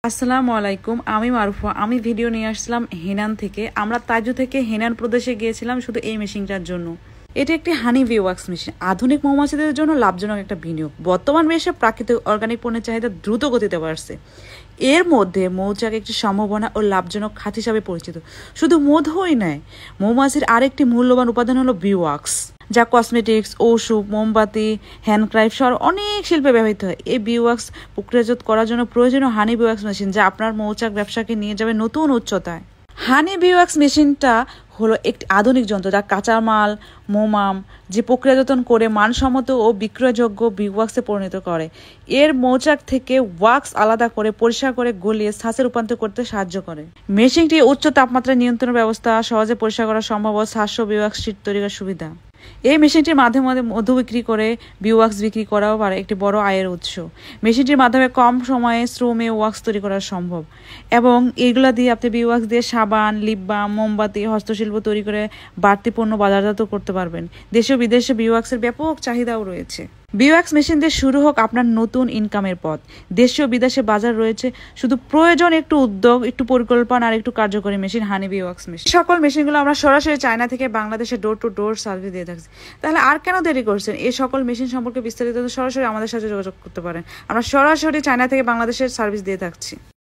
আসসালামু আলাইকুম, আমি মারুফা। আমি ভিডিও নিয়ে আসলাম হেনান থেকে। আমরা তাইজু থেকে হেনান প্রদেশে গিয়েছিলাম শুধু এই মেশিনটার জন্য। এটি একটি হানি বি ওয়াক্স মেশিন, আধুনিক মৌমাছিদের জন্য লাভজনক একটা বিনিয়োগ। বর্তমান বিশ্বে প্রাকৃতিক অর্গানিক পণ্যের চাহিদা দ্রুত গতিতে বাড়ছে। এর মধ্যে মৌচাক একটি সম্ভাবনা ও লাভজনক খাত হিসাবে পরিচিত। শুধু মধুই নয়, মৌমাছির আরেকটি মূল্যবান উপাদান হলো বি ওয়াক্স, যা কসমেটিক্স, ঔষধ, মোমবাতি, হ্যান্ডক্রাফট সহ অনেক শিল্পে ব্যবহৃত হয়। এই বি ওয়াক্স প্রক্রিয়াজাত করার জন্য প্রয়োজনীয় হানি বি ওয়াক্স মেশিন, যা আপনার মৌচাক ব্যবসাকে নিয়ে যাবে নতুন উচ্চতায়। হানি বি ওয়াক্স মেশিনটা হলো একটি আধুনিক যন্ত্র যা কাঁচামাল মোমাম যে প্রক্রিয়াজাতন করে মানসম্মত ও বিক্রয়যোগ্য বি ওয়াক্সে পরিণত করে। এর মৌচাক থেকে ওয়াক্স আলাদা করে পরিষ্কার করে গলিয়ে ছাঁচে রূপান্তর করতে সাহায্য করে। মেশিনটি উচ্চ তাপমাত্রা নিয়ন্ত্রণ ব্যবস্থা, সহজে পরিষ্কার করা সম্ভব ও শ্বাস বি ওয়াক্স শীট তৈরি করার সুবিধা। এই মেশিনটির মাধ্যমে মধু বিক্রি করে বি ওয়াক্স বিক্রি করাও পারে একটি বড় আয়ের উৎস। মেশিনটির মাধ্যমে কম সময়ে শ্রমে ওয়াক্স তৈরি করা সম্ভব এবং এগুলা দিয়ে আপনি বি ওয়াক্স দিয়ে সাবান, লিপ বাম, মোমবাতি, হস্তশিল্প তৈরি করে বাড়তি পণ্য বাজারজাত করতে পারবেন। দেশে ও বিদেশে বি ওয়াক্সের ব্যাপক চাহিদাও রয়েছে। বি ওয়াক্স মেশিন দিয়ে শুরু হোক আপনার নতুন ইনকামের পথ। দেশে ও বিদেশে বাজার রয়েছে, শুধু প্রয়োজন একটু উদ্যোগ, একটু পরিকল্পনা আর একটু কার্যকরী মেশিন, হানি বি ওয়াক্স মেশিন। সকল মেশিনগুলো আমরা সরাসরি চায়না থেকে বাংলাদেশে ডোর টু ডোর সার্ভিস দিয়ে থাকছি। তাহলে আর কেন দেরি করছেন? এই সকল মেশিন সম্পর্কে বিস্তারিত সরাসরি আমাদের সাথে যোগাযোগ করতে পারেন। আমরা সরাসরি চায়না থেকে বাংলাদেশের সার্ভিস দিয়ে থাকছি।